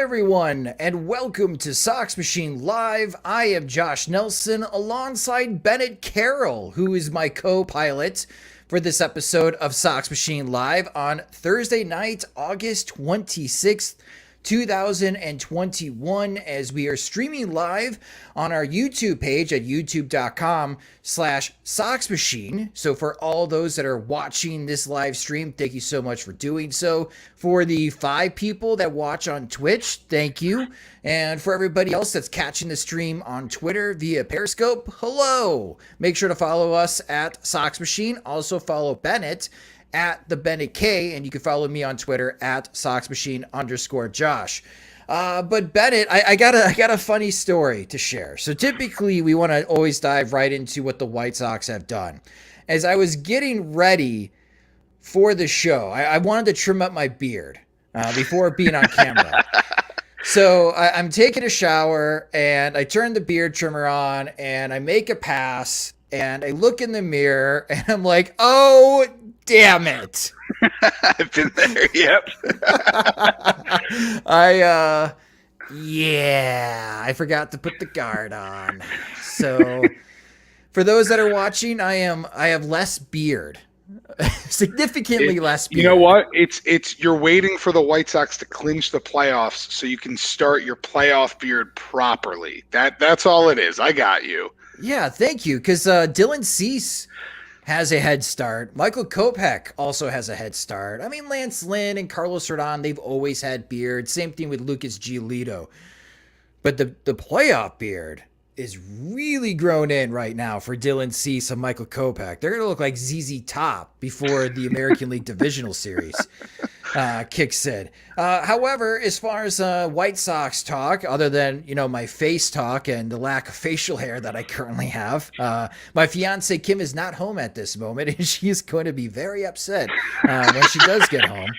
everyone, and welcome to Sox Machine Live. I am Josh Nelson alongside Bennett Carroll, who is my co-pilot for this episode of Sox Machine Live on Thursday night, August 26th, 2021, as we are streaming live on our YouTube page at youtube.com/Sox Machine. So for all those that are watching this live stream, thank you so much for doing so. For the 5 people that watch on Twitch, thank you. And for everybody else that's catching the stream on Twitter via Periscope, hello. Make sure to follow us at Sox Machine. Also follow Bennett at the Bennett K, and you can follow me on Twitter at SoxMachine_Josh. But Bennett, I got a funny story to share. So typically we want to always dive right into what the White Sox have done. As I was getting ready for the show, I wanted to trim up my beard before being on camera. So I'm taking a shower and I turn the beard trimmer on and I make a pass and I look in the mirror and I'm like, oh, damn it. I've been there, yep. I forgot to put the guard on. So for those that are watching, I have less beard. Significantly less beard. You know what? It's you're waiting for the White Sox to clinch the playoffs so you can start your playoff beard properly. That's all it is. I got you. Yeah, thank you. Because Dylan Cease has a head start. Michael Kopeck also has a head start. I mean, Lance Lynn and Carlos Rodon, they've always had beard. Same thing with Lucas Giolito. But the playoff beard is really grown in right now for Dylan Cease and Michael Kopeck. They're going to look like ZZ Top before the American League Divisional Series kicks in. However, as far as White Sox talk, other than, my face talk and the lack of facial hair that I currently have, my fiance Kim is not home at this moment, and she is going to be very upset when she does get home.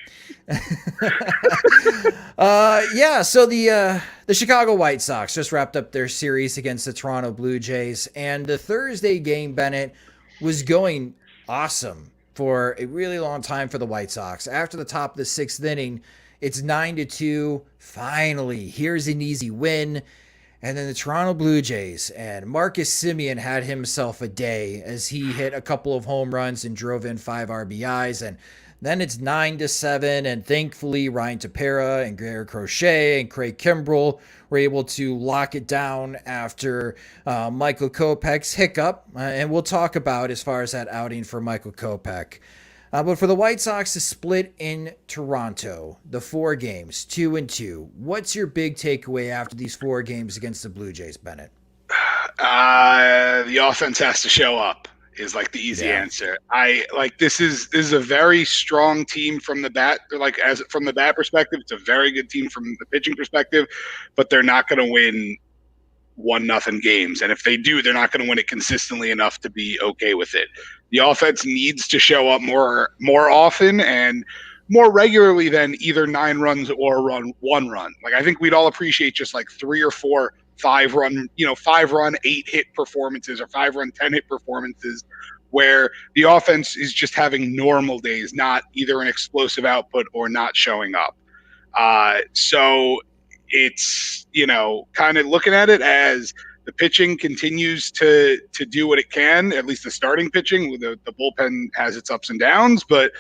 So the Chicago White Sox just wrapped up their series against the Toronto Blue Jays, and the Thursday game, Bennett, was going awesome for a really long time for the White Sox. After the top of the 6th inning, it's 9-2. Finally, here's an easy win. And then the Toronto Blue Jays and Marcus Semien had himself a day as he hit a couple of home runs and drove in 5 RBIs. And then it's 9-7, and thankfully Ryan Tepera and Garrett Crochet and Craig Kimbrell were able to lock it down after Michael Kopeck's hiccup. And we'll talk about as far as that outing for Michael Kopeck. But for the White Sox to split in Toronto, the 4 games, 2-2, what's your big takeaway after these 4 games against the Blue Jays, Bennett? The offense has to show up. Is like the easy answer. This is a very strong team from the bat. From the bat perspective, it's a very good team from the pitching perspective, but they're not going to win 1-0 games. And if they do, they're not going to win it consistently enough to be okay with it. The offense needs to show up more often and more regularly than either 9 runs or 1 run. I think we'd all appreciate just 3 or 4 5-run, 5-run, 8-hit performances or 5-run, 10-hit performances where the offense is just having normal days, not either an explosive output or not showing up. So it's, kind of looking at it as the pitching continues to do what it can, at least the starting pitching. The bullpen has its ups and downs, but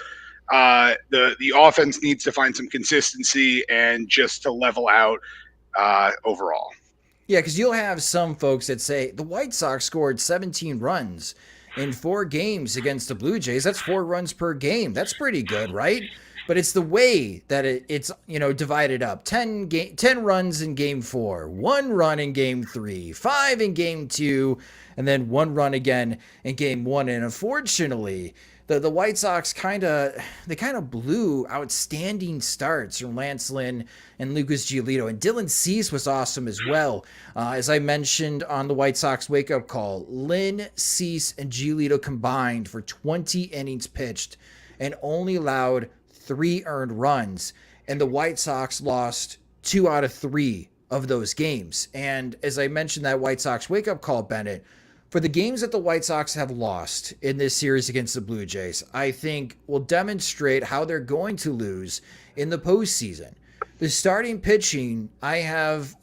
the offense needs to find some consistency and just to level out overall. Yeah, because you'll have some folks that say the White Sox scored 17 runs in 4 games against the Blue Jays. That's 4 runs per game. That's pretty good, right? But it's the way that it's divided up. 10 runs in game 4, 1 run in game 3, 5 in game 2, and then 1 run again in game 1. And unfortunately, the White Sox kind of blew outstanding starts from Lance Lynn and Lucas Giolito. And Dylan Cease was awesome as well. As I mentioned on the White Sox wake-up call, Lynn, Cease, and Giolito combined for 20 innings pitched and only allowed 3 earned runs. And the White Sox lost 2 out of 3 of those games. And as I mentioned that White Sox wake-up call, Bennett, for the games that the White Sox have lost in this series against the Blue Jays, I think will demonstrate how they're going to lose in the postseason. The starting pitching, I have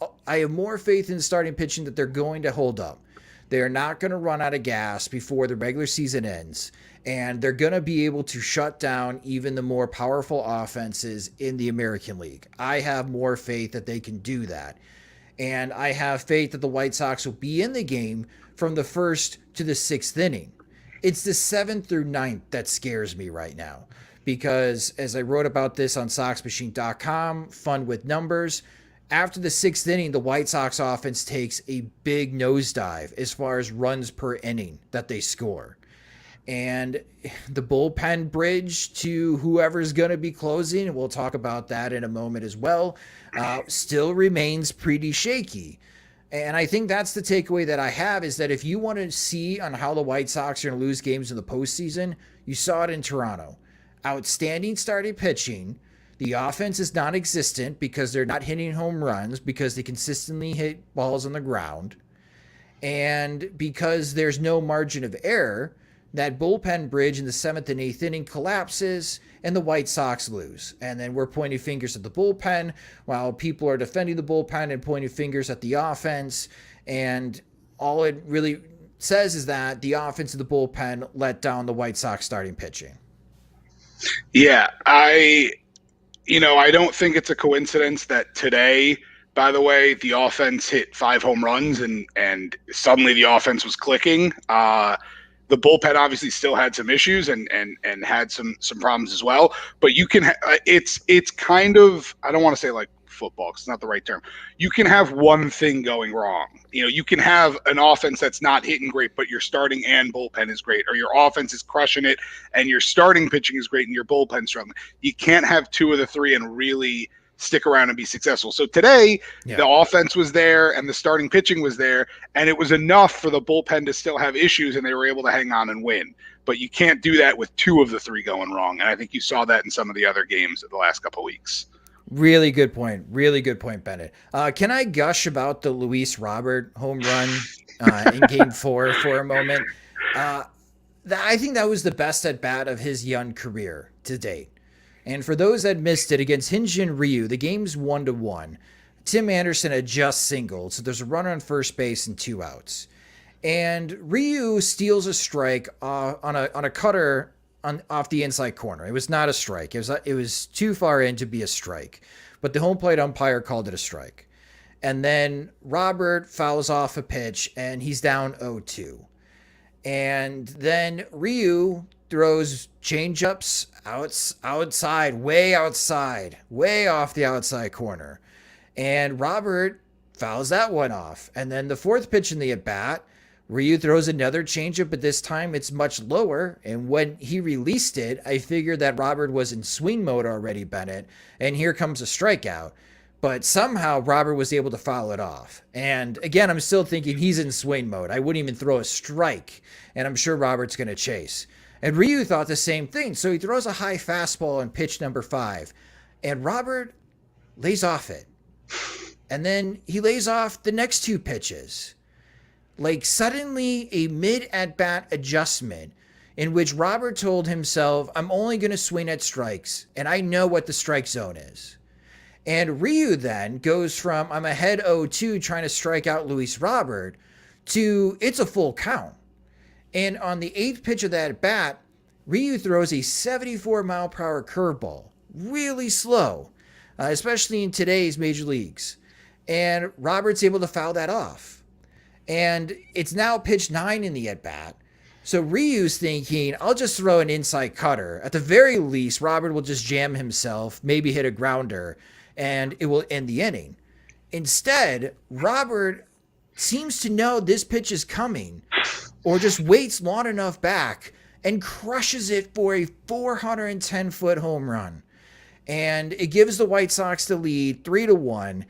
more faith in the starting pitching that they're going to hold up. They're not going to run out of gas before the regular season ends, and they're going to be able to shut down even the more powerful offenses in the American League. I have more faith that they can do that. And I have faith that the White Sox will be in the game from the first to the sixth inning. It's the seventh through ninth that scares me right now. Because as I wrote about this on SoxMachine.com, fun with numbers, after the sixth inning, the White Sox offense takes a big nosedive as far as runs per inning that they score. And the bullpen bridge to whoever's going to be closing, and we'll talk about that in a moment as well, still remains pretty shaky. And I think that's the takeaway that I have, is that if you want to see on how the White Sox are going to lose games in the postseason, you saw it in Toronto. Outstanding starting pitching. The offense is non-existent because they're not hitting home runs, because they consistently hit balls on the ground. And because there's no margin of error, that bullpen bridge in the seventh and eighth inning collapses and the White Sox lose. And then we're pointing fingers at the bullpen while people are defending the bullpen and pointing fingers at the offense. And all it really says is that the offense of the bullpen let down the White Sox starting pitching. Yeah, I don't think it's a coincidence that today, by the way, the offense hit 5 home runs and suddenly the offense was clicking. The bullpen obviously still had some issues and had some problems as well. But you can it's kind of, I don't want to say like football because it's not the right term. You can have one thing going wrong. You can have an offense that's not hitting great, but your starting and bullpen is great, or your offense is crushing it and your starting pitching is great and your bullpen's struggling. You can't have 2 of the 3 and really stick around and be successful. So today, the offense was there and the starting pitching was there, and it was enough for the bullpen to still have issues, and they were able to hang on and win. But you can't do that with 2 of the 3 going wrong, and I think you saw that in some of the other games of the last couple of weeks. Really good point. Really good point, Bennett. Can I gush about the Luis Robert home run in Game 4 for a moment? I think that was the best at-bat of his young career to date. And for those that missed it, against Hyun-Jin Ryu, the game's 1-1. Tim Anderson had just singled, so there's a runner on first base and 2 outs. And Ryu steals a strike on a cutter off the inside corner. It was not a strike. It was too far in to be a strike. But the home plate umpire called it a strike. And then Robert fouls off a pitch, and he's down 0-2. And then Ryu throws changeups outside, way off the outside corner. And Robert fouls that one off. And then the fourth pitch in the at-bat, Ryu throws another changeup, but this time it's much lower. And when he released it, I figured that Robert was in swing mode already, Bennett. And here comes a strikeout. But somehow Robert was able to foul it off. And again, I'm still thinking he's in swing mode. I wouldn't even throw a strike. And I'm sure Robert's going to chase. And Ryu thought the same thing. So he throws a high fastball on pitch number 5. And Robert lays off it. And then he lays off the next 2 pitches. Like suddenly a mid-at-bat adjustment in which Robert told himself, I'm only going to swing at strikes. And I know what the strike zone is. And Ryu then goes from, I'm ahead 0-2 trying to strike out Luis Robert, to it's a full count. And on the 8th pitch of that bat, Ryu throws a 74-mile-per-hour curveball. Really slow, especially in today's major leagues. And Robert's able to foul that off. And it's now pitch 9 in the at-bat. So Ryu's thinking, I'll just throw an inside cutter. At the very least, Robert will just jam himself, maybe hit a grounder, and it will end the inning. Instead, Robert seems to know this pitch is coming, or just waits long enough back and crushes it for a 410-foot home run. And it gives the White Sox the lead 3-1.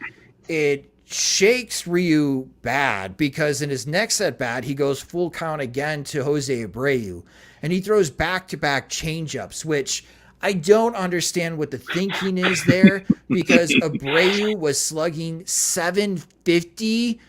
It shakes Ryu bad because in his next at-bat, he goes full count again to Jose Abreu. And he throws back-to-back changeups, which I don't understand what the thinking is there, because Abreu was slugging 750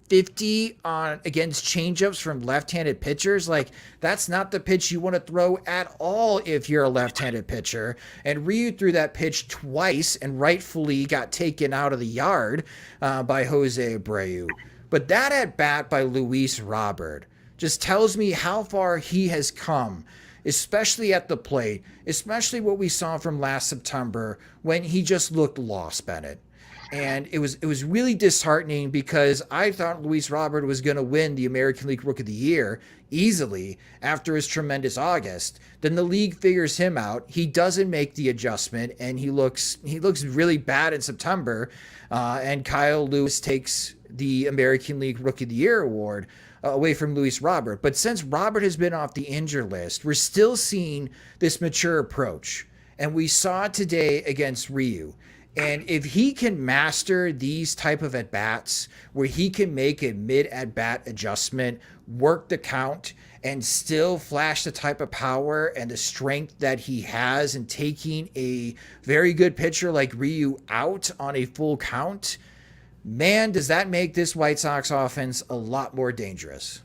50 on against changeups from left-handed pitchers. Like, that's not the pitch you want to throw at all if you're a left-handed pitcher. And Ryu threw that pitch twice and rightfully got taken out of the yard by Jose Abreu. But that at bat by Luis Robert just tells me how far he has come, especially at the plate, especially what we saw from last September when he just looked lost, Bennett. And it was really disheartening because I thought Luis Robert was going to win the American League Rookie of the Year easily after his tremendous August. Then the league figures him out. He doesn't make the adjustment, and he looks really bad in September. And Kyle Lewis takes the American League Rookie of the Year award away from Luis Robert. But since Robert has been off the injured list, we're still seeing this mature approach. And we saw it today against Ryu. And if he can master these type of at-bats where he can make a mid-at-bat adjustment, work the count, and still flash the type of power and the strength that he has in taking a very good pitcher like Ryu out on a full count, man, does that make this White Sox offense a lot more dangerous.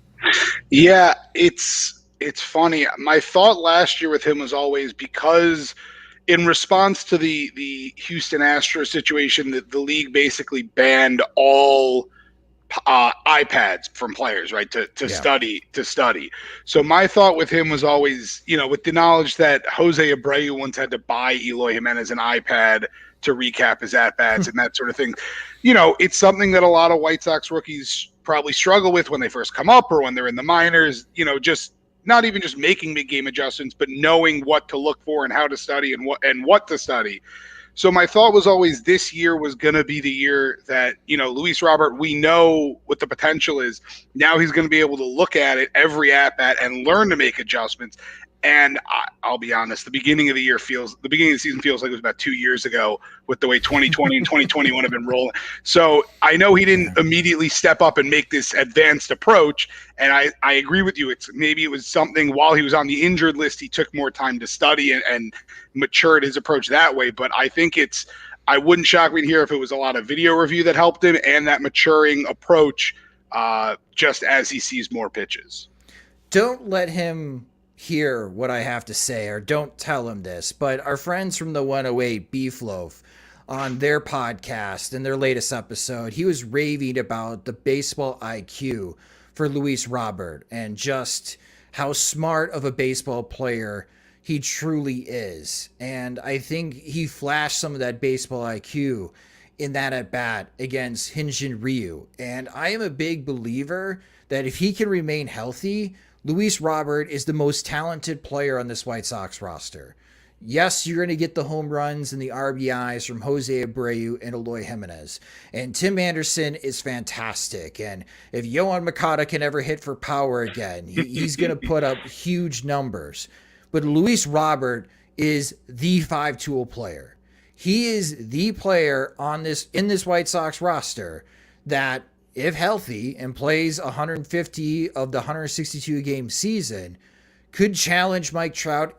Yeah, it's funny. My thought last year with him was always because in response to the Houston Astros situation, the league basically banned all iPads from players, right, to study. So my thought with him was always, with the knowledge that Jose Abreu once had to buy Eloy Jimenez an iPad to recap his at-bats and that sort of thing. It's something that a lot of White Sox rookies probably struggle with when they first come up or when they're in the minors, just not even just making mid-game adjustments, but knowing what to look for and how to study and what to study. So my thought was always this year was going to be the year that, Luis Robert, we know what the potential is. Now he's going to be able to look at it every at-bat and learn to make adjustments. And I'll be honest, the beginning of the season feels like it was about 2 years ago with the way 2020 and 2021 have been rolling. So I know he didn't immediately step up and make this advanced approach. And I agree with you. Maybe it was something while he was on the injured list, he took more time to study and matured his approach that way. But I think I wouldn't shock me to hear if it was a lot of video review that helped him and that maturing approach just as he sees more pitches. Don't let him hear what I have to say, or don't tell him this, but our friends from the 108 Beef Loaf on their podcast in their latest episode, he was raving about the baseball IQ for Luis Robert and just how smart of a baseball player he truly is. And I think he flashed some of that baseball IQ in that at bat against Hyun-Jin Ryu. And I am a big believer that if he can remain healthy, Luis Robert is the most talented player on this White Sox roster. Yes, you're going to get the home runs and the RBIs from Jose Abreu and Eloy Jimenez. And Tim Anderson is fantastic. And if Yohan Makata can ever hit for power again, he's going to put up huge numbers. But Luis Robert is the five-tool player. He is the player in this White Sox roster that, if healthy and plays 150 of the 162 game season, could challenge Mike Trout,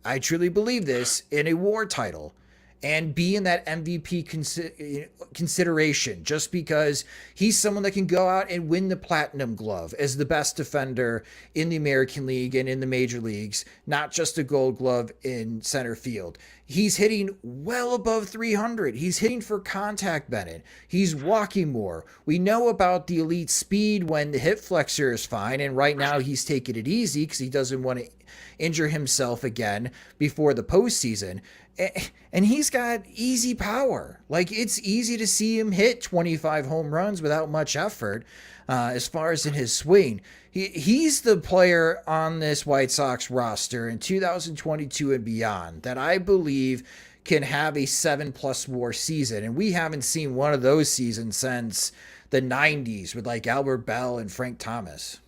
I truly believe this, in a WAR title and be in that MVP consideration just because he's someone that can go out and win the Platinum Glove as the best defender in the American League and in the major leagues, not just a Gold Glove in center field. He's hitting well above 300. He's hitting for contact, Bennett. He's walking more. We know about the elite speed when the hip flexor is fine, and right now he's taking it easy because he doesn't want to injure himself again before the postseason. And he's got easy power. Like, it's easy to see him hit 25 home runs without much effort as far as in his swing. He's the player on this White Sox roster in 2022 and beyond that I believe can have a 7+ WAR season. And we haven't seen one of those seasons since the 90s with like Albert Bell and Frank Thomas.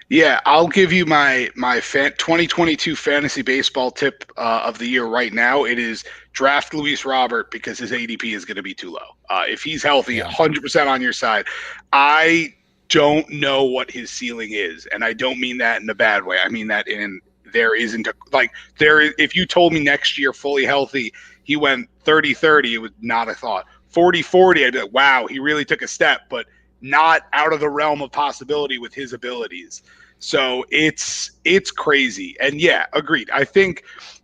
Yeah, I'll give you my 2022 fantasy baseball tip of the year right now. It is draft Luis Robert because his ADP is going to be too low. If he's healthy, 100% on your side. I don't know what his ceiling is, and I don't mean that in a bad way. I mean that if you told me next year fully healthy, he went 30-30, it was not a thought. 40-40, I'd be like, wow, he really took a step, but not out of the realm of possibility with his abilities. So it's crazy. And yeah, agreed. I think,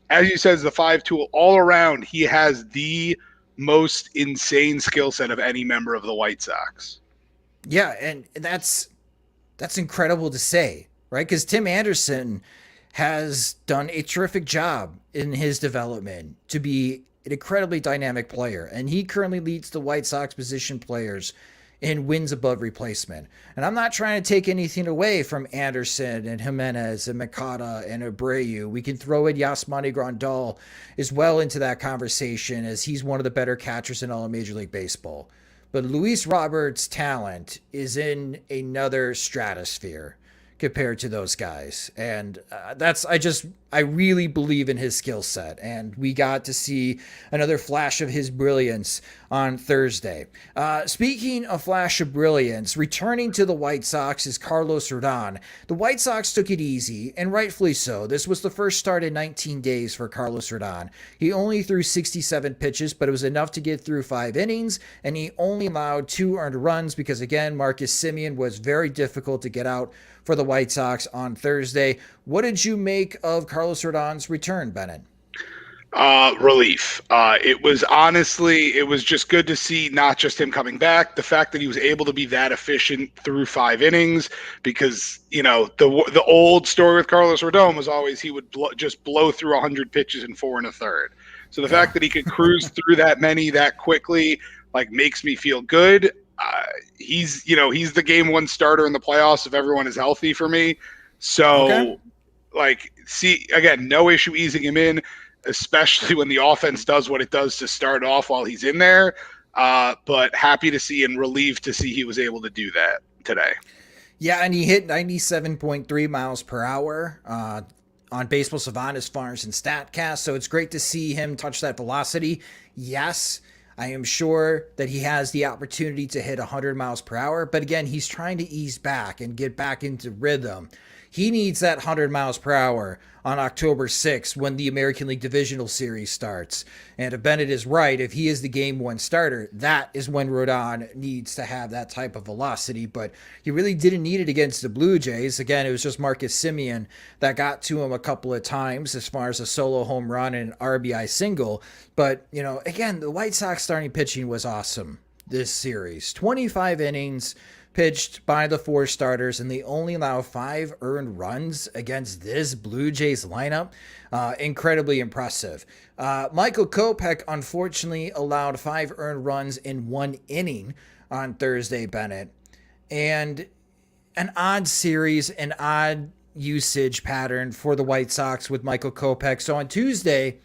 as you said, the 5 tool all around, he has the most insane skill set of any member of the White Sox. Yeah, and that's incredible to say, right? Because Tim Anderson has done a terrific job in his development to be an incredibly dynamic player, and he currently leads the White Sox position players in wins above replacement. And I'm not trying to take anything away from Anderson and Jimenez and Makata and Abreu. We can throw in Yasmani Grandal as well into that conversation, as he's one of the better catchers in all of Major League Baseball. But Luis Roberts' talent is in another stratosphere compared to those guys. And I really believe in his skill set. And we got to see another flash of his brilliance on Thursday. Speaking of flash of brilliance, returning to the White Sox is Carlos Rodon. The White Sox took it easy, and rightfully so. This was the first start in 19 days for Carlos Rodon. He only threw 67 pitches, but it was enough to get through 5 innings, and he only allowed 2 earned runs because, again, Marcus Semien was very difficult to get out for the White Sox on Thursday. What did you make of Carlos Rodon's return, Bennett? Relief. It was just good to see not just him coming back, the fact that he was able to be that efficient through 5 innings, because, the old story with Carlos Rodon was always he would just blow through 100 pitches in 4 1/3. So the fact that he could cruise through that many that quickly, makes me feel good. He's the game 1 starter in the playoffs if everyone is healthy for me. So, see, again, no issue easing him in, especially when the offense does what it does to start off while he's in there. But happy to see and relieved to see he was able to do that today. Yeah, and he hit 97.3 miles per hour on Baseball Savant as far as in StatCast. So it's great to see him touch that velocity. Yes, I am sure that he has the opportunity to hit 100 miles per hour. But again, he's trying to ease back and get back into rhythm. He needs that 100 miles per hour on October 6th when the American League Divisional Series starts. And if Bennett is right, if he is the game 1 starter, that is when Rodon needs to have that type of velocity. But he really didn't need it against the Blue Jays. Again, it was just Marcus Semien that got to him a couple of times as far as a solo home run and an RBI single. But, again, the White Sox starting pitching was awesome this series. 25 innings pitched by the 4 starters, and they only allow 5 earned runs against this Blue Jays lineup. Incredibly impressive. Michael Kopeck, unfortunately, allowed 5 earned runs in 1 inning on Thursday, Bennett. And an odd series, an odd usage pattern for the White Sox with Michael Kopeck. So on Tuesday,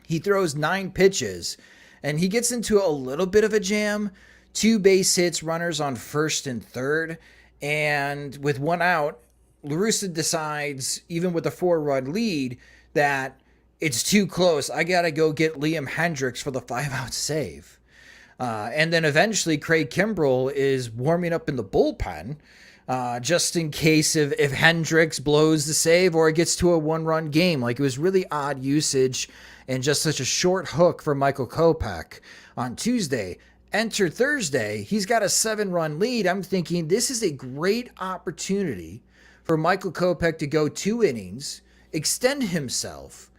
he throws 9 pitches, and he gets into a little bit of a jam. 2 base hits, runners on first and third, and with 1 out, La Russa decides, even with a 4-run lead, that it's too close. I got to go get Liam Hendriks for the 5-out save. And then eventually Craig Kimbrell is warming up in the bullpen just in case if Hendriks blows the save or it gets to a 1-run game. It was really odd usage and just such a short hook for Michael Kopeck on Tuesday. Enter Thursday, he's got a 7-run lead. I'm thinking this is a great opportunity for Michael Kopeck to go 2 innings, extend himself.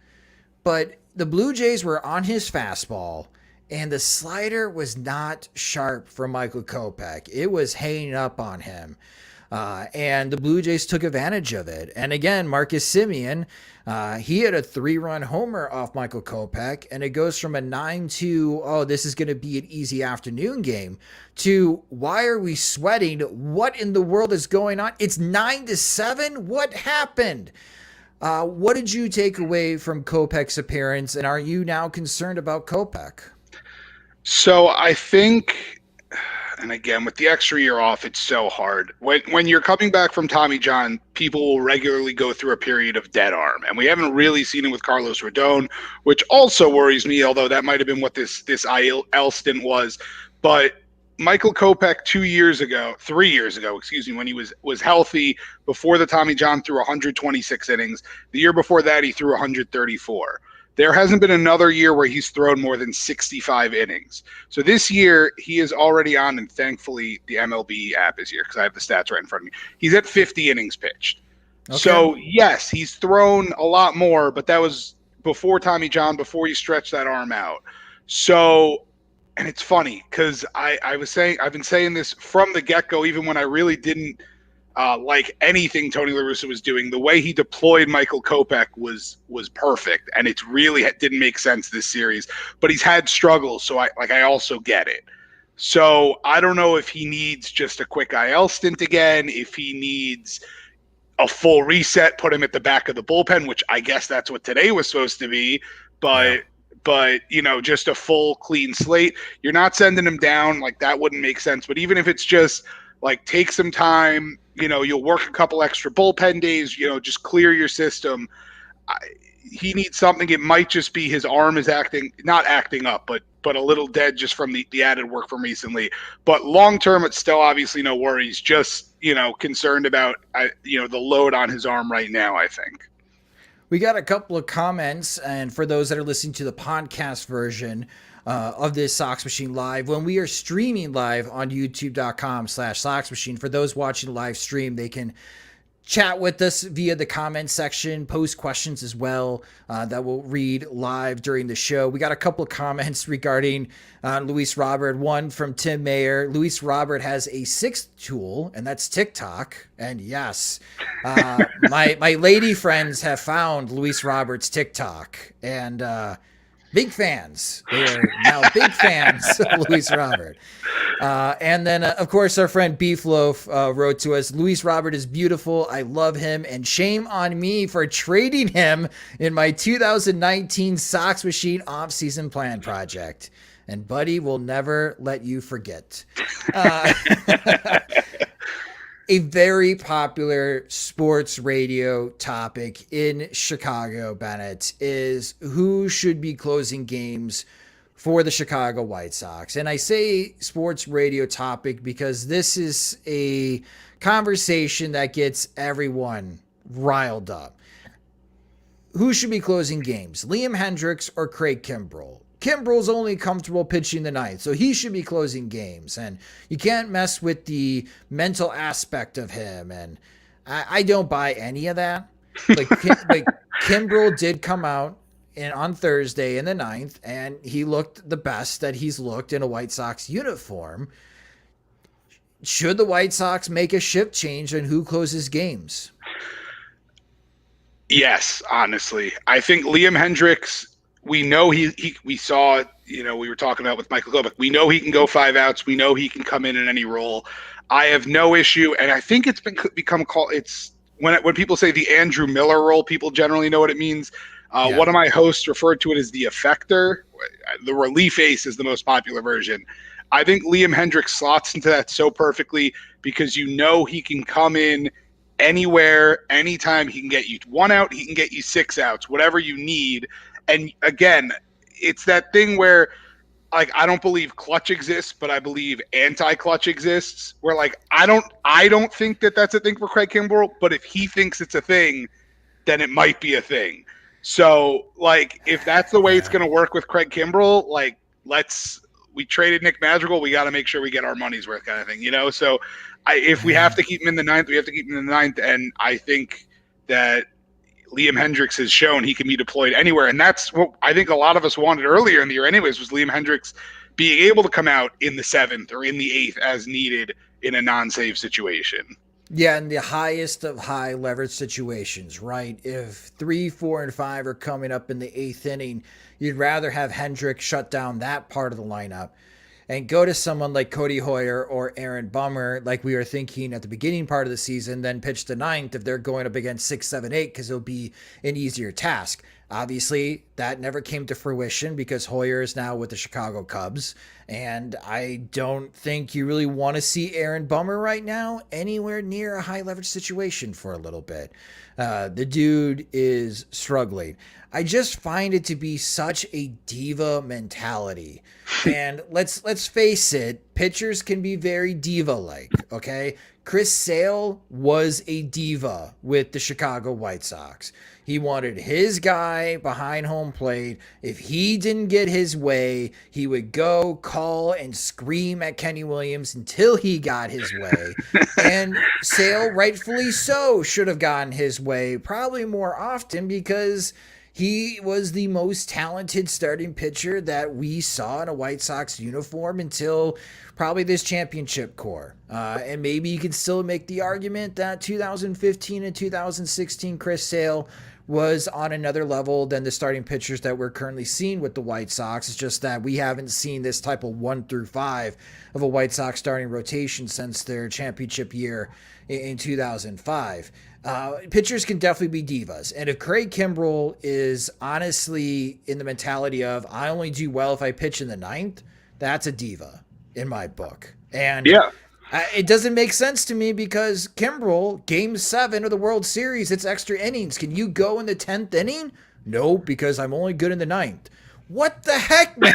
But the Blue Jays were on his fastball, and the slider was not sharp for Michael Kopeck. It was hanging up on him. And the Blue Jays took advantage of it. And again, Marcus Semien, he had a 3-run homer off Michael Kopeck, and it goes from a 9-2, oh, this is going to be an easy afternoon game, to why are we sweating? What in the world is going on? It's 9-7? What happened? What did you take away from Kopeck's appearance, and are you now concerned about Kopeck? So I think, and again, with the extra year off, it's so hard. When you're coming back from Tommy John, people will regularly go through a period of dead arm. And we haven't really seen it with Carlos Rodon, which also worries me, although that might have been what this IL stint was. But Michael Kopeck 3 years ago, when he was healthy, before the Tommy John, threw 126 innings. The year before that, he threw 134. There hasn't been another year where he's thrown more than 65 innings. So this year he is already on, and thankfully the MLB app is here because I have the stats right in front of me. He's at 50 innings pitched. Okay. So yes, he's thrown a lot more, but that was before Tommy John, before he stretched that arm out. So, and it's funny because I've been saying this from the get-go, even when I really didn't like anything Tony La Russa was doing. The way he deployed Michael Kopeck was perfect, and it really didn't make sense this series. But he's had struggles, so I also get it. So I don't know if he needs just a quick IL stint again, if he needs a full reset, put him at the back of the bullpen, which I guess that's what today was supposed to be. But just a full clean slate. You're not sending him down. Like, that wouldn't make sense. But even if it's just like, take some time, you'll work a couple extra bullpen days, just clear your system. He needs something. It might just be his arm is not acting up, but a little dead just from the added work from recently. But long term, it's still obviously no worries. Just, concerned about, the load on his arm right now, I think. We got a couple of comments, and for those that are listening to the podcast version of this Sox Machine Live, when we are streaming live on youtube.com/Sox Machine, for those watching live stream, they can chat with us via the comment section, post questions as well that we'll read live during the show. We got a couple of comments regarding Luis Robert. One from Tim Mayer. Luis Robert has a sixth tool, and that's TikTok. And yes, my lady friends have found Luis Robert's TikTok, and big fans. They are now big fans of Luis Robert. And then, of course, our friend Beefloaf wrote to us, Luis Robert is beautiful. I love him. And shame on me for trading him in my 2019 Sox Machine offseason plan project. And Buddy will never let you forget. A very popular sports radio topic in Chicago, Bennett, is who should be closing games for the Chicago White Sox. And I say sports radio topic because this is a conversation that gets everyone riled up. Who should be closing games, Liam Hendriks or Craig Kimbrel? Kimbrel's only comfortable pitching the ninth, so he should be closing games. And you can't mess with the mental aspect of him. And I don't buy any of that. Like Kimbrel did come out on Thursday in the ninth, and he looked the best that he's looked in a White Sox uniform. Should the White Sox make a shift change on who closes games? Yes, honestly. I think Liam Hendriks, we know we saw it, we were talking about with Michael Kopeck. We know he can go 5 outs. We know he can come in any role. I have no issue, and I think it's become called. It's when people say the Andrew Miller role, people generally know what it means. One of my hosts referred to it as the effector. The relief ace is the most popular version. I think Liam Hendriks slots into that so perfectly because he can come in anywhere, anytime. He can get you 1 out. He can get you 6 outs, whatever you need. And again, it's that thing where, like, I don't believe clutch exists, but I believe anti-clutch exists. Where, like, I don't think that that's a thing for Craig Kimbrel, but if he thinks it's a thing, then it might be a thing. So, like, if that's the way it's going to work with Craig Kimbrel, like, we traded Nick Madrigal, we got to make sure we get our money's worth, kind of thing, So, if we have to keep him in the ninth, we have to keep him in the ninth, and I think that Liam Hendriks has shown he can be deployed anywhere. And that's what I think a lot of us wanted earlier in the year anyways, was Liam Hendriks being able to come out in the 7th or in the 8th as needed in a non-save situation. Yeah, in the highest of high leverage situations, right? If 3, 4, and 5 are coming up in the 8th inning, you'd rather have Hendriks shut down that part of the lineup and go to someone like Cody Hoyer or Aaron Bummer, like we were thinking at the beginning part of the season, then pitch the 9th if they're going up against 6, 7, 8, because it'll be an easier task. Obviously, that never came to fruition because Hoyer is now with the Chicago Cubs, and I don't think you really want to see Aaron Bummer right now anywhere near a high leverage situation for a little bit. The dude is struggling. I just find it to be such a diva mentality. And let's face it, pitchers can be very diva-like, okay? Chris Sale was a diva with the Chicago White Sox. He wanted his guy behind home plate. If he didn't get his way, he would go call and scream at Kenny Williams until he got his way. And Sale, rightfully so, should have gotten his way probably more often because he was the most talented starting pitcher that we saw in a White Sox uniform until probably this championship core. And maybe you can still make the argument that 2015 and 2016 Chris Sale was on another level than the starting pitchers that we're currently seeing with the White Sox. It's just that we haven't seen this type of 1 through 5 of a White Sox starting rotation since their championship year in 2005. Pitchers can definitely be divas. And if Craig Kimbrell is honestly in the mentality of, I only do well if I pitch in the 9th, that's a diva in my book. And yeah. It doesn't make sense to me because Kimbrell, Game 7 of the World Series, it's extra innings. Can you go in the 10th inning? No, because I'm only good in the 9th. What the heck, man?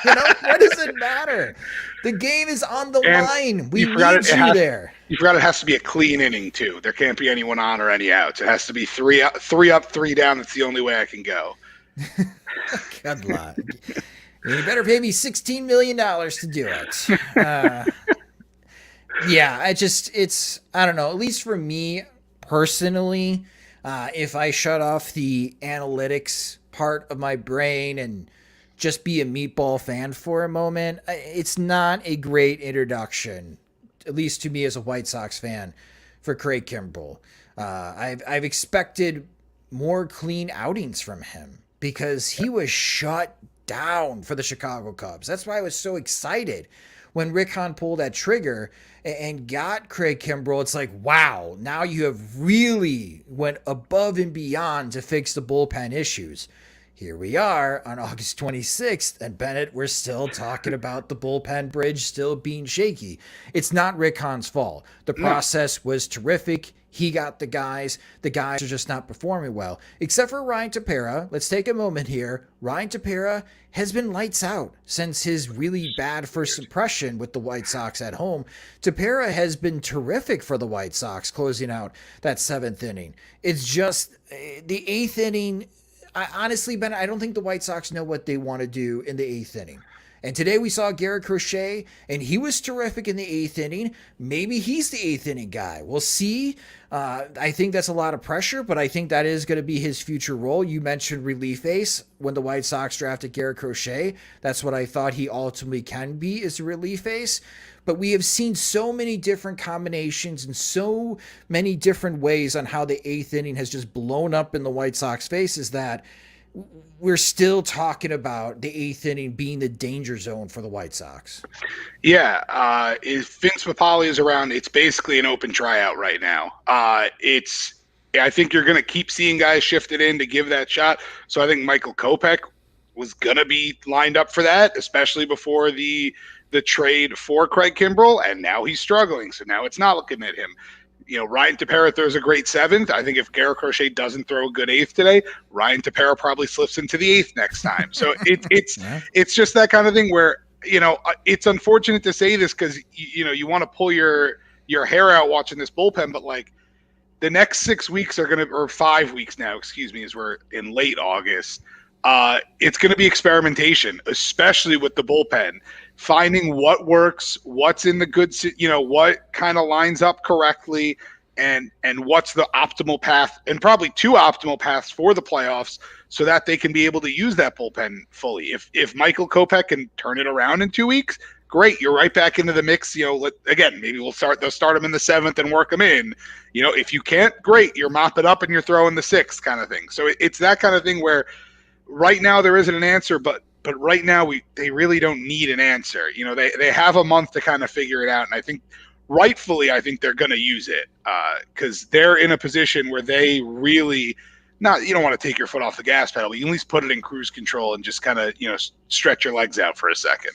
What does it matter? The game is on the line. We need you there. You forgot it has to be a clean inning, too. There can't be anyone on or any outs. It has to be 3 up, 3 down. That's the only way I can go. Good luck. You better pay me $16 million to do it. Yeah, I don't know, at least for me personally, if I shut off the analytics part of my brain and just be a meatball fan for a moment, it's not a great introduction, at least to me as a White Sox fan, for Craig Kimbrell. I've expected more clean outings from him because he was shut down for the Chicago Cubs. That's why I was so excited when Rick Hahn pulled that trigger and got Craig Kimbrell. It's like, wow, now you have really went above and beyond to fix the bullpen issues. Here we are on August 26th, and Bennett, we're still talking about the bullpen bridge still being shaky. It's not Rick Hahn's fault. The process was terrific. He got the guys. The guys are just not performing well. Except for Ryan Tepera. Let's take a moment here. Ryan Tepera has been lights out since his really bad first impression with the White Sox at home. Tepera has been terrific for the White Sox closing out that 7th inning. It's just the 8th inning. Honestly, Ben, I don't think the White Sox know what they want to do in the 8th inning. And today we saw Garrett Crochet, and he was terrific in the 8th inning. Maybe he's the 8th inning guy. We'll see. I think that's a lot of pressure, but I think that is going to be his future role. You mentioned relief ace when the White Sox drafted Garrett Crochet. That's what I thought he ultimately can be, is a relief ace. But we have seen so many different combinations and so many different ways on how the 8th inning has just blown up in the White Sox faces that we're still talking about the 8th inning being the danger zone for the White Sox. Yeah. If Vince Papale is around, it's basically an open tryout right now. I think you're going to keep seeing guys shifted in to give that shot. So I think Michael Kopeck was going to be lined up for that, especially before the trade for Craig Kimbrell, and now he's struggling. So now it's not looking at him. Ryan Tepera throws a great 7th. I think if Garrett Crochet doesn't throw a good 8th today, Ryan Tepera probably slips into the 8th next time. So it's just that kind of thing where, it's unfortunate to say this because, you want to pull your hair out watching this bullpen, but like the next 6 weeks or 5 weeks now, as we're in late August, it's going to be experimentation, especially with the bullpen. Finding what works, what's in the good, what kind of lines up correctly, and what's the optimal path, and probably 2 optimal paths for the playoffs, so that they can be able to use that bullpen fully. If Michael Kopeck can turn it around in 2 weeks, great, you're right back into the mix. Maybe they'll start him in the 7th and work him in. If you can't, great, you're mopping up and you're throwing the 6th kind of thing. So it's that kind of thing where right now there isn't an answer, but right now they really don't need an answer. They have a month to kind of figure it out, and I think rightfully they're going to use it because they're in a position where they really you don't want to take your foot off the gas pedal, but you at least put it in cruise control and just kind of stretch your legs out for a second.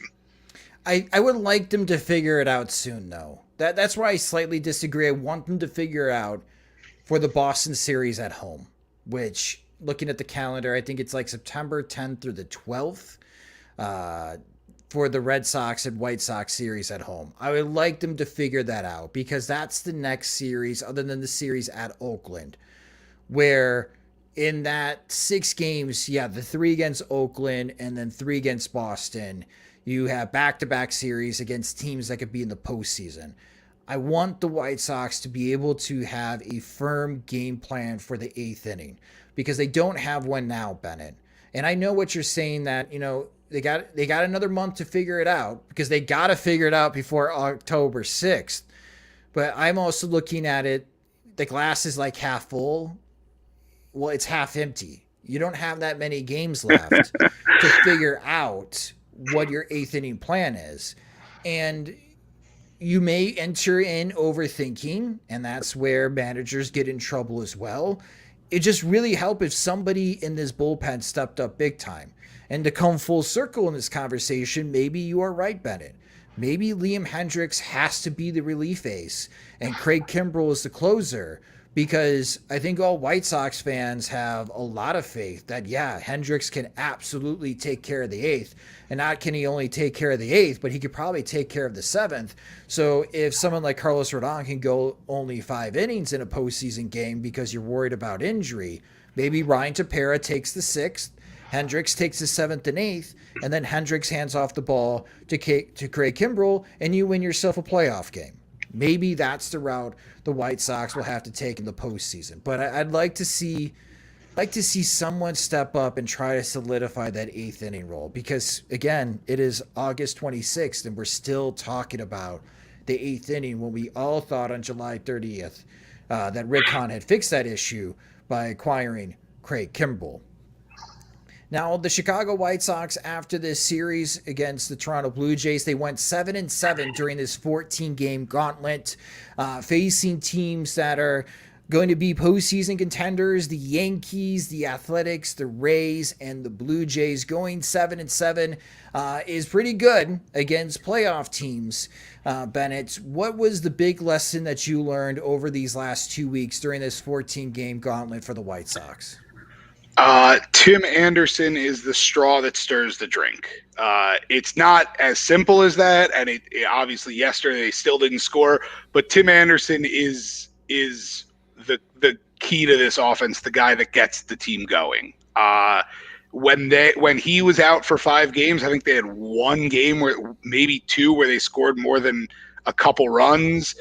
I would like them to figure it out soon, though. That's why I slightly disagree. I want them to figure it out for the Boston series at home, which, looking at the calendar, I think it's like September 10th through the 12th. for the Red Sox and White Sox series at home. I would like them to figure that out because that's the next series other than the series at Oakland, where in that 6 games, the 3 against Oakland and then 3 against Boston, you have back-to-back series against teams that could be in the postseason. I want the White Sox to be able to have a firm game plan for the 8th inning because they don't have one now, Bennett. And I know what you're saying that, they got another month to figure it out because they got to figure it out before October 6th. But I'm also looking at it, the glass is like half full. Well, it's half empty. You don't have that many games left to figure out what your 8th inning plan is. And you may enter in overthinking, and that's where managers get in trouble as well. It just really helped if somebody in this bullpen stepped up big time. And to come full circle in this conversation, maybe you are right, Bennett. Maybe Liam Hendricks has to be the relief ace and Craig Kimbrell is the closer, because I think all White Sox fans have a lot of faith that, Hendricks can absolutely take care of the 8th. And not can he only take care of the 8th, but he could probably take care of the 7th. So if someone like Carlos Rodon can go only 5 innings in a postseason game because you're worried about injury, maybe Ryan Tepera takes the 6th, Hendricks takes the 7th and 8th, and then Hendricks hands off the ball to Craig Kimbrell, and you win yourself a playoff game. Maybe that's the route the White Sox will have to take in the postseason. But I'd like to see someone step up and try to solidify that 8th inning role because, again, it is August 26th, and we're still talking about the 8th inning when we all thought on July 30th that Rick Hahn had fixed that issue by acquiring Craig Kimbrell. Now, the Chicago White Sox, after this series against the Toronto Blue Jays, they went 7-7 during this 14-game gauntlet, facing teams that are going to be postseason contenders: the Yankees, the Athletics, the Rays, and the Blue Jays. Going 7-7 is pretty good against playoff teams. Bennett, what was the big lesson that you learned over these last 2 weeks during this 14-game gauntlet for the White Sox? Tim Anderson is the straw that stirs the drink. It's not as simple as that, and it obviously yesterday they still didn't score, but Tim Anderson is the key to this offense, the guy that gets the team going. When he was out for 5 games, I think they had 1 game where maybe 2 where they scored more than a couple runs.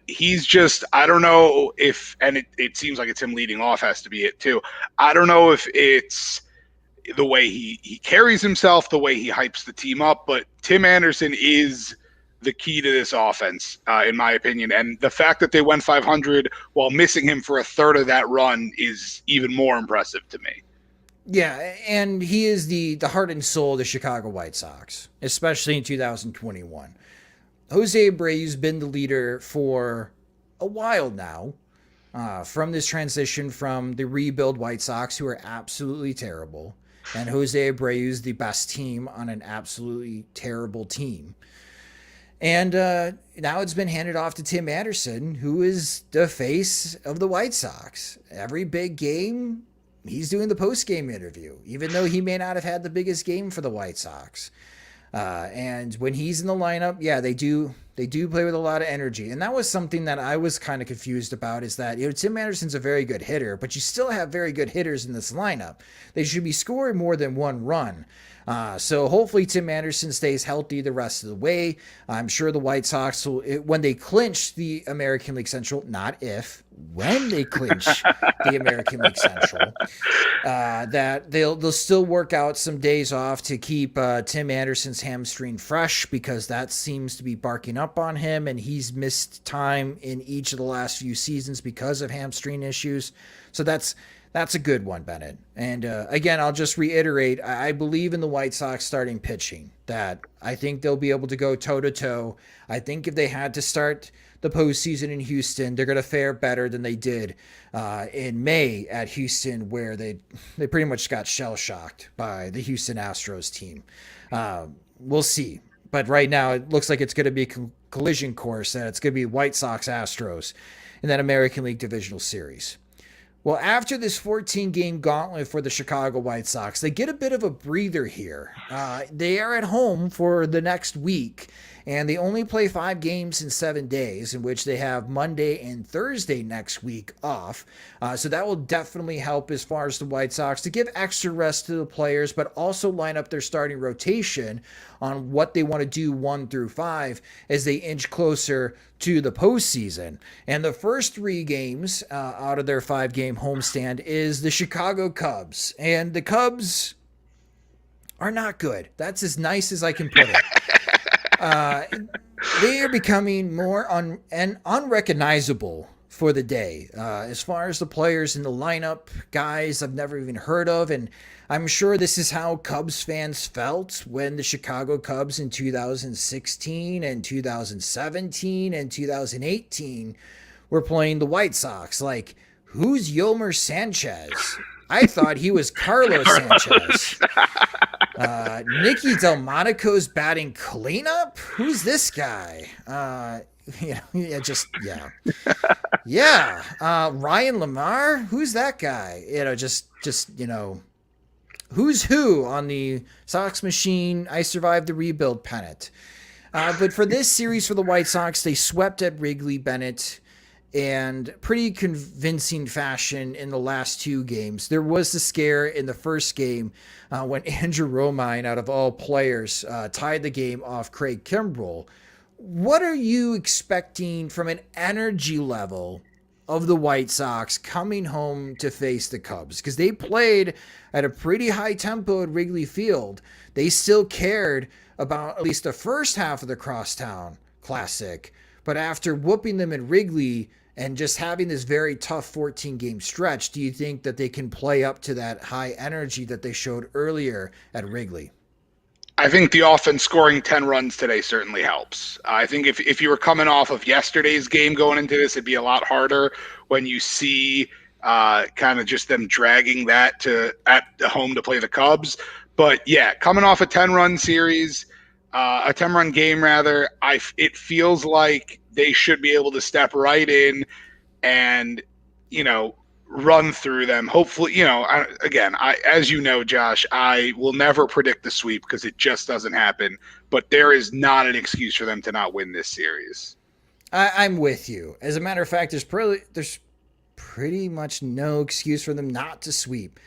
He's just, I don't know if, and it seems like it's him leading off has to be it too. I don't know if it's the way he carries himself, the way he hypes the team up, but Tim Anderson is the key to this offense, in my opinion. And the fact that they went 500 while missing him for a third of that run is even more impressive to me. Yeah, and he is the heart and soul of the Chicago White Sox, especially in 2021. Jose Abreu's been the leader for a while now, from this transition from the rebuild White Sox, who are absolutely terrible, and Jose Abreu's the best team on an absolutely terrible team. And now it's been handed off to Tim Anderson, who is the face of the White Sox. Every big game, he's doing the post-game interview, even though he may not have had the biggest game for the White Sox. And when he's in the lineup, they do play with a lot of energy. And that was something that I was kind of confused about, is that, Tim Anderson's a very good hitter, but you still have very good hitters in this lineup. They should be scoring more than 1 run. So hopefully Tim Anderson stays healthy the rest of the way. I'm sure the White Sox will, when they clinch the American League Central, not if, when they clinch the American League Central, that they'll still work out some days off to keep Tim Anderson's hamstring fresh, because that seems to be barking up on him, and he's missed time in each of the last few seasons because of hamstring issues. So that's a good one, Bennett. And again, I'll just reiterate, I believe in the White Sox starting pitching, that I think they'll be able to go toe-to-toe. I think if they had to start the postseason in Houston, they're going to fare better than they did in May at Houston, where they pretty much got shell-shocked by the Houston Astros team. We'll see. But right now, it looks like it's going to be a collision course, and it's going to be White Sox-Astros in that American League Divisional Series. Well, after this 14-game gauntlet for the Chicago White Sox, they get a bit of a breather here. They are at home for the next week, and they only play 5 games in 7 days, in which they have Monday and Thursday next week off. So that will definitely help as far as the White Sox to give extra rest to the players, but also line up their starting rotation on what they want to do 1 through 5 as they inch closer to the postseason. And the first 3 games out of their 5-game homestand is the Chicago Cubs. And the Cubs are not good. That's as nice as I can put it. They are becoming more unrecognizable for the day. As far as the players in the lineup, guys I've never even heard of, and I'm sure this is how Cubs fans felt when the Chicago Cubs in 2016 and 2017 and 2018 were playing the White Sox. Like, who's Yolmer Sanchez? I thought he was Carlos Sanchez. Nicky Delmonico's batting cleanup? Who's this guy? Ryan Lamar? Who's that guy? Who's who on the Sox Machine, I survived the rebuild pennant. But for this series for the White Sox, they swept at Wrigley, Bennett, and pretty convincing fashion in the last 2 games. There was the scare in the first game when Andrew Romine, out of all players, tied the game off Craig Kimbrell. What are you expecting from an energy level of the White Sox coming home to face the Cubs? Because they played at a pretty high tempo at Wrigley Field. They still cared about at least the first half of the Crosstown Classic. But after whooping them at Wrigley and just having this very tough 14-game stretch, do you think that they can play up to that high energy that they showed earlier at Wrigley? I think the offense scoring 10 runs today certainly helps. I think if you were coming off of yesterday's game going into this, it'd be a lot harder when you see kind of just them dragging that at the home to play the Cubs. But yeah, coming off a 10-run series, a 10-run game rather, it feels like they should be able to step right in and, run through them. Hopefully, as you know, Josh, I will never predict the sweep because it just doesn't happen. But there is not an excuse for them to not win this series. I'm with you. As a matter of fact, there's pretty much no excuse for them not to sweep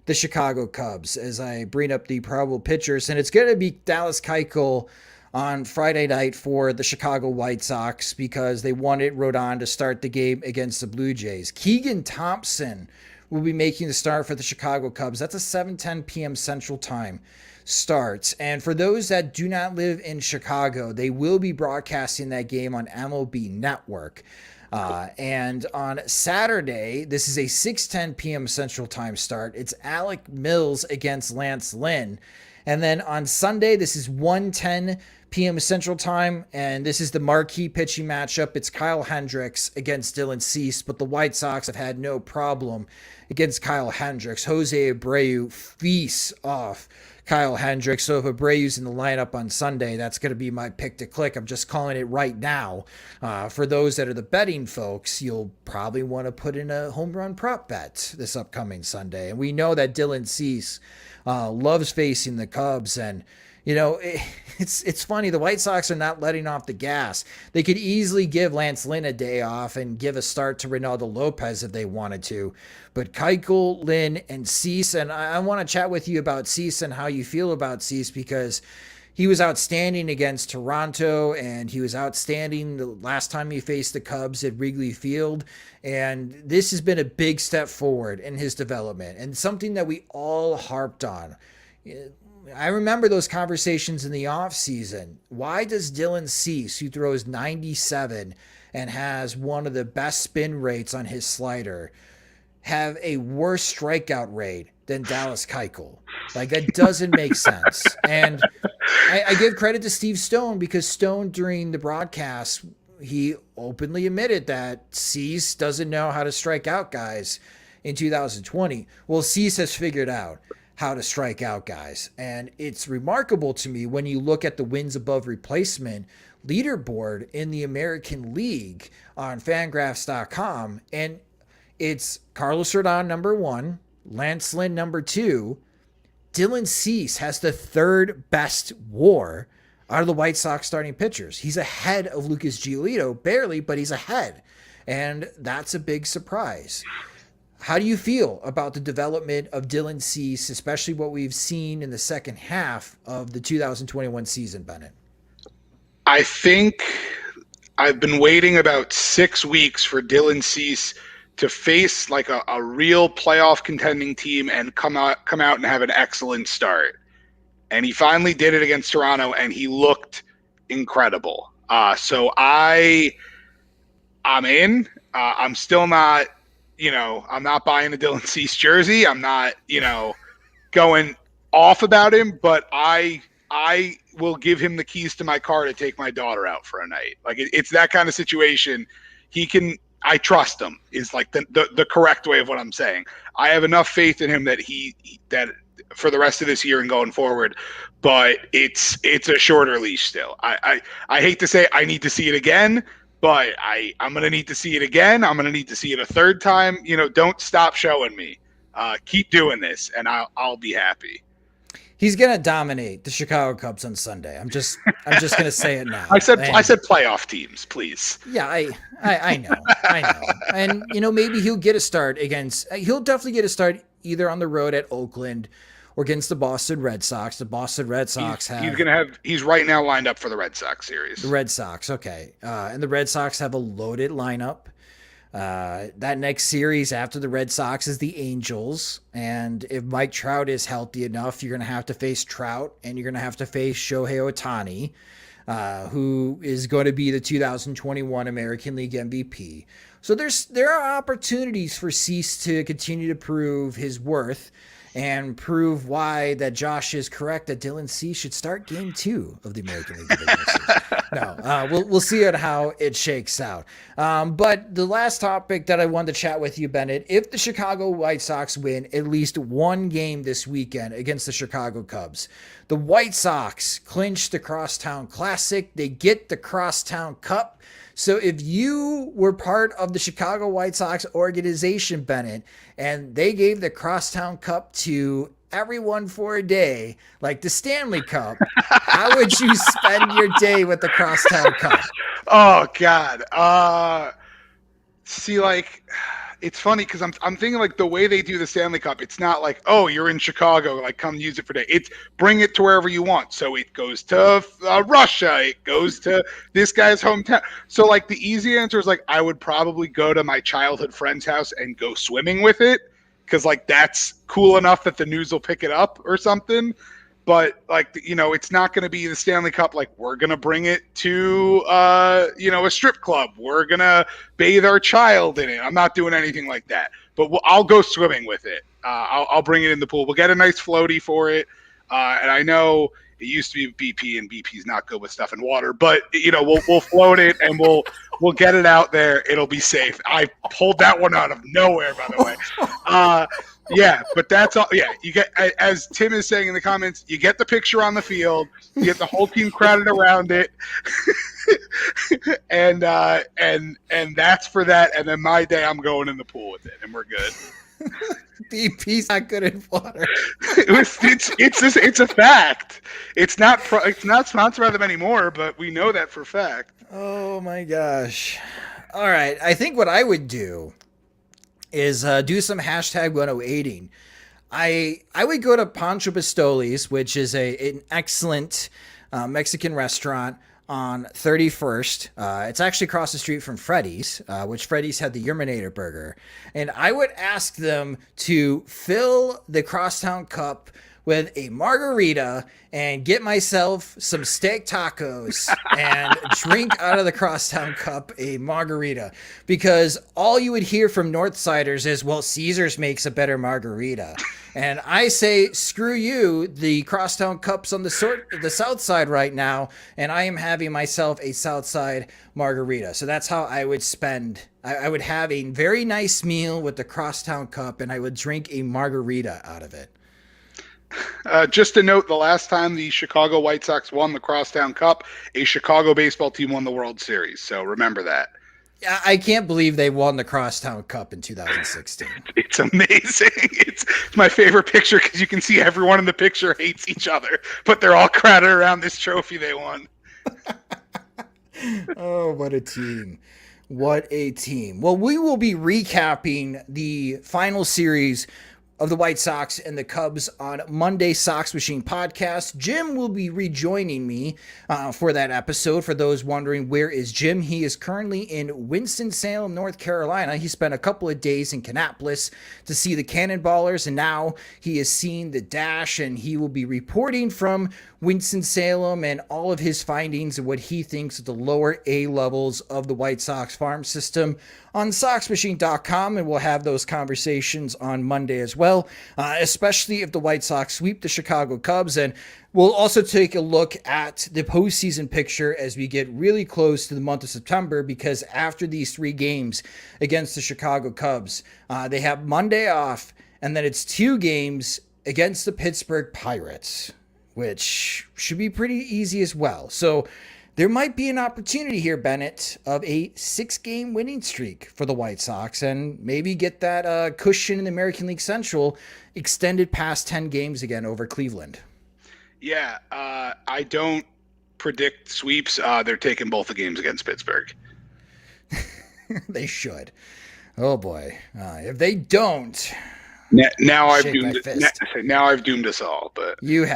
the Chicago Cubs as I bring up the probable pitchers. And it's going to be Dallas Keuchel on Friday night for the Chicago White Sox because they wanted Rodon to start the game against the Blue Jays. Keegan Thompson will be making the start for the Chicago Cubs. That's a 7:10 p.m. Central Time start. And for those that do not live in Chicago, they will be broadcasting that game on MLB Network. And on Saturday, this is a 6:10 p.m. Central Time start. It's Alec Mills against Lance Lynn. And then on Sunday, this is 1:10 p.m. Central Time, and this is the marquee pitching matchup. It's Kyle Hendricks against Dylan Cease, but the White Sox have had no problem against Kyle Hendricks. Jose Abreu feasts off Kyle Hendricks. So if Abreu's in the lineup on Sunday, that's going to be my pick to click. I'm just calling it right now. For those that are the betting folks, you'll probably want to put in a home run prop bet this upcoming Sunday. And we know that Dylan Cease loves facing the Cubs, and it's funny. The White Sox are not letting off the gas. They could easily give Lance Lynn a day off and give a start to Reynaldo Lopez if they wanted to. But Keuchel, Lynn, and Cease, and I want to chat with you about Cease and how you feel about Cease because he was outstanding against Toronto, and he was outstanding the last time he faced the Cubs at Wrigley Field. And this has been a big step forward in his development and something that we all harped on. I remember those conversations in the offseason. Why does Dylan Cease, who throws 97 and has one of the best spin rates on his slider, have a worse strikeout rate than Dallas Keuchel? Like, that doesn't make sense. And I give credit to Steve Stone because Stone, during the broadcast, he openly admitted that Cease doesn't know how to strike out guys in 2020. Well, Cease has figured out how to strike out guys. And it's remarkable to me when you look at the wins above replacement leaderboard in the American League on Fangraphs.com. And It's Carlos Rodon number 1, Lance Lynn number 2. Dylan Cease has the 3rd best WAR out of the White Sox starting pitchers. He's ahead of Lucas Giolito, barely, but he's ahead. And that's a big surprise. How do you feel about the development of Dylan Cease, especially what we've seen in the second half of the 2021 season, Bennett? I think I've been waiting about 6 weeks for Dylan Cease to face like a real playoff contending team and come out and have an excellent start. And he finally did it against Toronto, and he looked incredible. So I'm in. I'm still not, I'm not buying a Dylan Cease jersey. I'm not, going off about him, but I will give him the keys to my car to take my daughter out for a night. Like it's that kind of situation. I trust him is like the correct way of what I'm saying. I have enough faith in him that that for the rest of this year and going forward, but it's a shorter leash still. I hate to say I need to see it again, but I'm going to need to see it again. I'm going to need to see it a 3rd time. Don't stop showing me. Keep doing this and I'll be happy. He's going to dominate the Chicago Cubs on Sunday. I'm just going to say it now. I said playoff teams, please. Yeah, I know. And maybe he'll get a start he'll definitely get a start either on the road at Oakland or against the Boston Red Sox. The Boston Red Sox he's right now lined up for the Red Sox series. The Red Sox, okay. And the Red Sox have a loaded lineup. That next series after the Red Sox is the Angels. And if Mike Trout is healthy enough, you're going to have to face Trout and you're going to have to face Shohei Ohtani, who is going to be the 2021 American League MVP. So there are opportunities for Cease to continue to prove his worth and prove why that Josh is correct that Dylan Cease should start game 2 of the American League Division Series. No, we'll see how it shakes out. But the last topic that I wanted to chat with you, Bennett, if the Chicago White Sox win at least one game this weekend against the Chicago Cubs, the White Sox clinch the Crosstown Classic. They get the Crosstown Cup. So if you were part of the Chicago White Sox organization, Bennett, and they gave the Crosstown Cup to everyone for a day, like the Stanley Cup, how would you spend your day with the Crosstown Cup? Oh, God. See, like, it's funny because I'm thinking like the way they do the Stanley Cup, it's not like, oh, you're in Chicago, like come use it for day. It's bring it to wherever you want. So it goes to Russia. It goes to this guy's hometown. So like the easy answer is like I would probably go to my childhood friend's house and go swimming with it because like that's cool enough that the news will pick it up or something. But like, it's not going to be the Stanley Cup. Like we're going to bring it to, a strip club. We're going to bathe our child in it. I'm not doing anything like that, but I'll go swimming with it. I'll bring it in the pool. We'll get a nice floaty for it. And I know it used to be BP and BP's not good with stuff in water, but we'll float it and we'll get it out there. It'll be safe. I pulled that one out of nowhere, by the way. Yeah, but that's all. Yeah, you get, as Tim is saying in the comments, you get the picture on the field, you get the whole team crowded around it, and that's for that. And then my day, I'm going in the pool with it, and we're good. BP's not good in water. It's a fact. It's not sponsored by them anymore, but we know that for a fact. Oh my gosh! All right, I think what I would do is do some hashtag 108ing. I would go to Pancho Pistoli's, which is an excellent Mexican restaurant on 31st. It's actually across the street from Freddy's, which Freddy's had the Yerminator burger. And I would ask them to fill the Crosstown Cup with a margarita and get myself some steak tacos and drink out of the Crosstown Cup a margarita, because all you would hear from Northsiders is, well, Caesars makes a better margarita. And I say, screw you, the Crosstown Cup's on the south side right now, and I am having myself a south side margarita. So that's how I would spend. I would have a very nice meal with the Crosstown Cup, and I would drink a margarita out of it. Just to note, the last time the Chicago White Sox won the Crosstown Cup, a Chicago baseball team won the World Series. So remember that. I can't believe they won the Crosstown Cup in 2016. It's amazing. It's my favorite picture because you can see everyone in the picture hates each other, but they're all crowded around this trophy they won. Oh, what a team. What a team. Well, we will be recapping the final series of the White Sox and the Cubs on Monday Sox Machine podcast. Jim will be rejoining me for that episode. For those wondering, where is Jim? He is currently in Winston-Salem, North Carolina. He spent a couple of days in Kannapolis to see the Cannonballers, and now he has seen the Dash, and he will be reporting from Winston-Salem and all of his findings and what he thinks of the lower A levels of the White Sox farm system on SoxMachine.com, and we'll have those conversations on Monday as well, especially if the White Sox sweep the Chicago Cubs. And we'll also take a look at the postseason picture as we get really close to the month of September, because after these 3 games against the Chicago Cubs, they have Monday off, and then it's 2 games against the Pittsburgh Pirates, which should be pretty easy as well. So there might be an opportunity here, Bennett, of a 6-game winning streak for the White Sox, and maybe get that cushion in the American League Central extended past 10 games again over Cleveland. Yeah, I don't predict sweeps. They're taking both the games against Pittsburgh. They should. Oh boy, if they don't. Now I've doomed us all, but you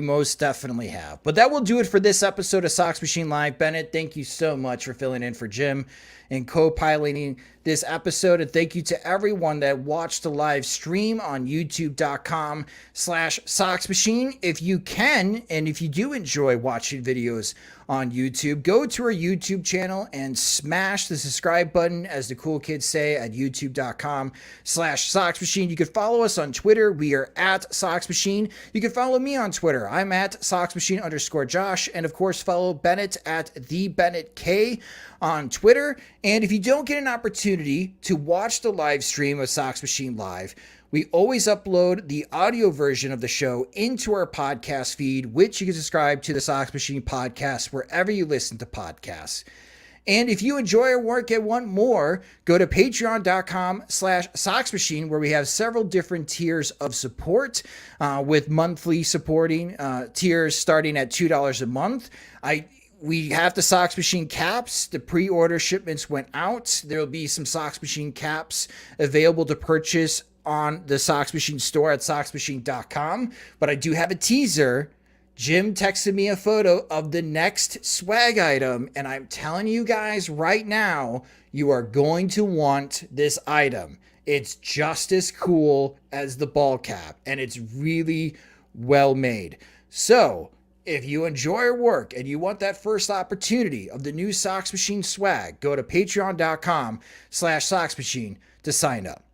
most definitely have. But that will do it for this episode of Sox Machine Live. Bennett, thank you so much for filling in for Jim and co-piloting this episode. And thank you to everyone that watched the live stream on youtube.com/Sox Machine. If you can, and if you do enjoy watching videos on YouTube, go to our YouTube channel and smash the subscribe button, as the cool kids say, at youtube.com/Sox Machine. You can follow us on Twitter. We are at Sox Machine. You can follow me on Twitter. I'm at SoxMachine_Josh. And of course, follow Bennett at TheBennettK on Twitter. And if you don't get an opportunity to watch the live stream of Sox Machine Live, we always upload the audio version of the show into our podcast feed, which you can subscribe to the Sox Machine podcast wherever you listen to podcasts. And if you enjoy our work and want more, go to patreon.com/Sox Machine, where we have several different tiers of support, with monthly supporting tiers starting at $2 a month. We have the Sox Machine caps. The pre-order shipments went out. There will be some Sox Machine caps available to purchase on the Sox Machine store at SoxMachine.com. But I do have a teaser. Jim texted me a photo of the next swag item, and I'm telling you guys right now, you are going to want this item. It's just as cool as the ball cap, and it's really well made. So if you enjoy our work and you want that first opportunity of the new Sox Machine swag, go to patreon.com/Sox Machine to sign up.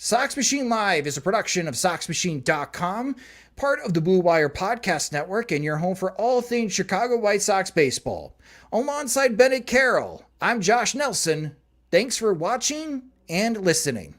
Sox Machine Live is a production of SoxMachine.com, part of the Blue Wire Podcast Network, and your home for all things Chicago White Sox baseball. Alongside Bennett Carroll, I'm Josh Nelson. Thanks for watching and listening.